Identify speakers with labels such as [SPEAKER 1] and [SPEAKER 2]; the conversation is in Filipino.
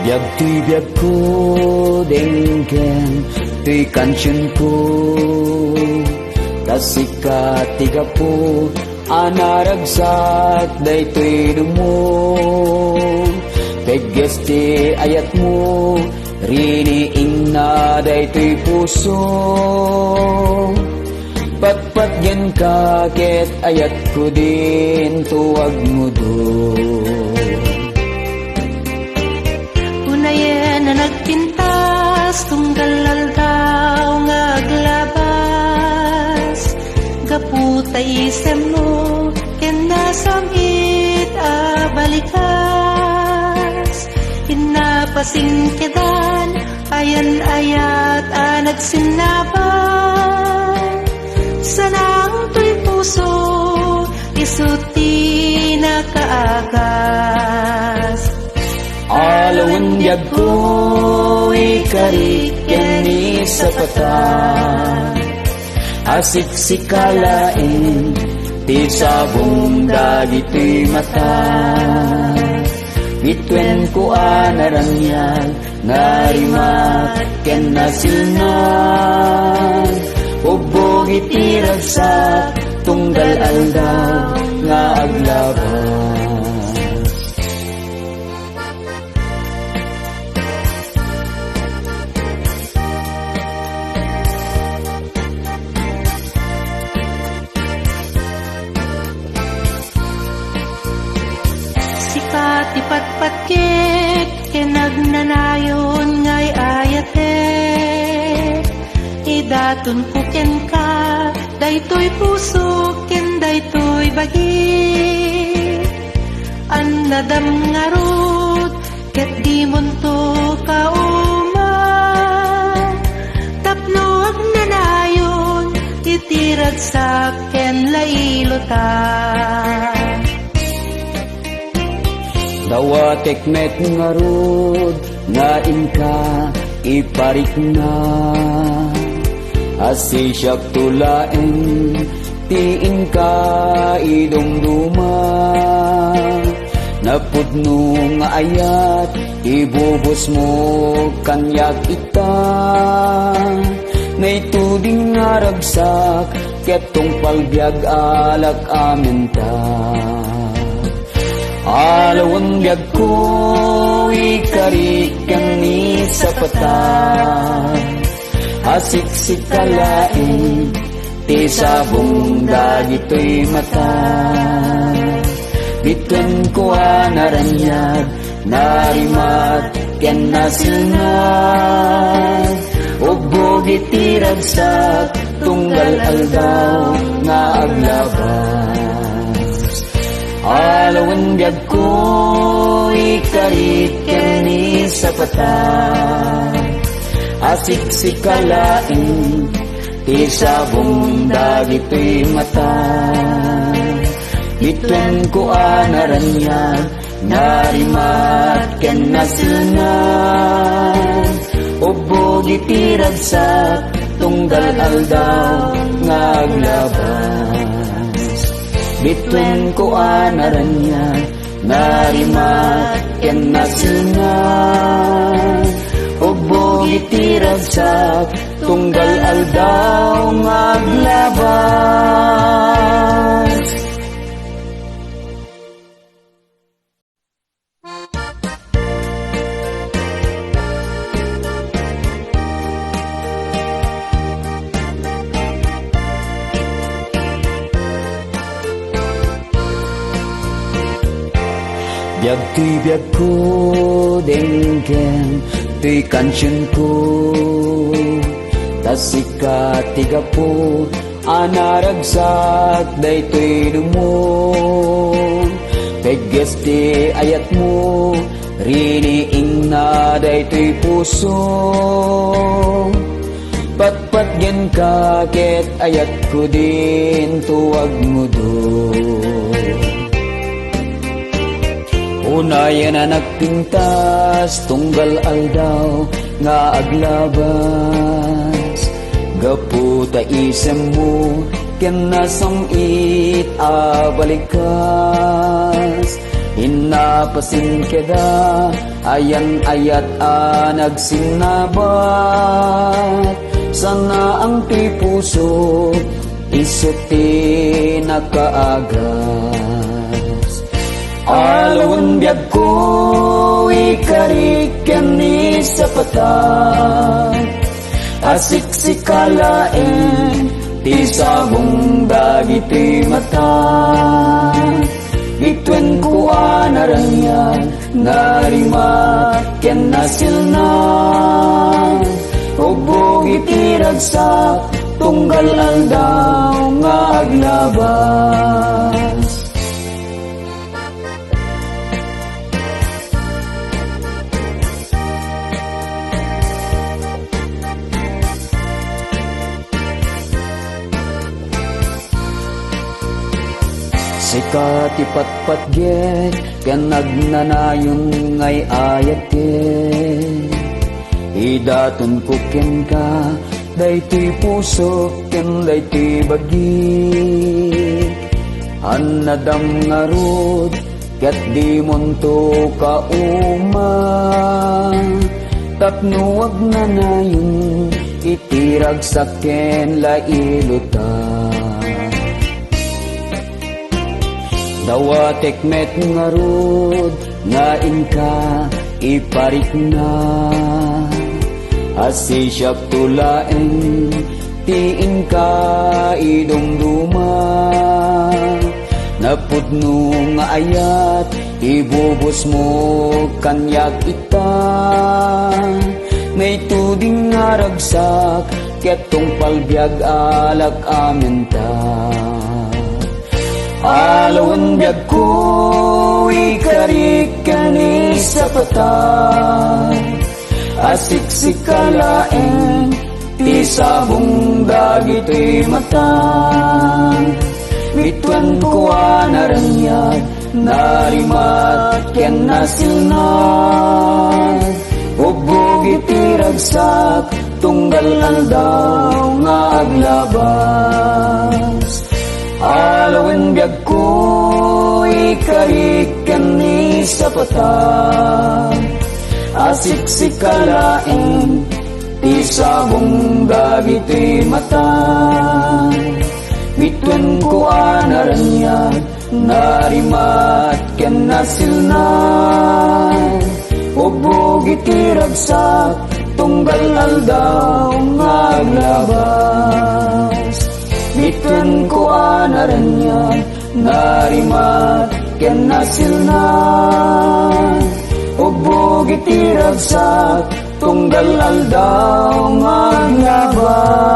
[SPEAKER 1] Biag ko dengken tuy kansyon ko Tasika tiga po anaragsak day tuy dumo Pegesti ayat mo riniing na day tuy puso Patpat yan kaket ayat ko din tuwag mo doon
[SPEAKER 2] Unayan na nagpintas tunggal aldaw nga aglabas Gaputay isem mo ken nasamit balikas Inapasing kedan ayan ayat nagsinaban Sanang tuy puso isuti na kaagas
[SPEAKER 1] Alawan yag ko ikarik yan ni sapatan Asik sikalain ti sabong dagito'y mata Bitwen ko anaranyan narimat ken nasilnan Ubog itiragsak tunggal aldaw nga aglabas
[SPEAKER 2] Sikat ipatpatkik kinagnanayon ngay ayate Idaton ko ken ka daytoy puso ken daytoy bagi Annadam ngarut ket di monto kauma Tapno agnanayon itiragsak ken lailotan
[SPEAKER 1] Dawa tekmet ngarud nga inka iparik na Asisyak tulain tiin ka idumduma Napudno nga ayat ibubos mo kanyak ita Naituding nga ragsak ketong palbiag alak aminta Alawan biag ko ikarik yan ni sapatan Asik sikalain ti sabong dagito'y mata Bitwen ko anaranyag narimat ken nasilnag Ubog itiragsak tunggal aldaw nga aglabas Alawan biag ko ikarik yan ni sapatan Asik sikalain ti sabong dagito'y mata Bitwen ko anaranyag narimat ken nasilnag Ubog itiragsak tunggal aldaw nga aglabas Bitwen ko anaranyag narimat ken nasilnag Ubog itiragsak tunggal aldaw nga aglabas Biag ko dengken tuy kansyon ko Tasika tiga po anaragsak daytoy dumo Pegesti ayat mo riniing na daytoy puso Patpat yan kaket ayat ko din tuwag mo doon Unayan na nagpintas tunggal aldaw nga aglabas Gaputa isem mo ken nasamit balikas Inapasin keda ayan ayat nagsinabat. Sana ang ti puso isut ti nakaagas. Alawan biyag ko ikarikan ni sapatan. Asik-sikalain ti sabong dagiti mata. Ituen ko anaranyan narimat ken nasilna. Ubog itiragsak tunggal aldaw nga aglabas. Sikat ipatpatget ken nagnanayon ngay ayaten. Idaton ko ken ka daytoy puso ken daytoy bagi. Annadam ngarud ket di monto kauma. Tapnuwag na nayon itirag sa ken lailutan. Dawa tekmet ngarud nga inka iparik na. Asi siyak tulaeng tiin ka idumduma. Napudno nga ayat ibubos mo kanyak ita. Ngay tuding nga ragsak ketong palbiag alak aminta. Alawan biyag ko ikarikan ni sapatan. Asik-sikalain ti sabong dagiti mata. Bituan ko anaranyan narimat ken nasilna. Ubog itiragsak tunggal aldaw nga aglabas. Alawan biyag ko ikarikan ni sapatan. Asik-sikalain ti sabong dagiti mata. Bituan ko anaranyan narimat ken nasilna. Ubog itiragsak tunggal aldaw nga aglabas. Bituan ko anaranyan narimat ken nasilna. Ubog itiragsak tunggal aldaw nga aglabas.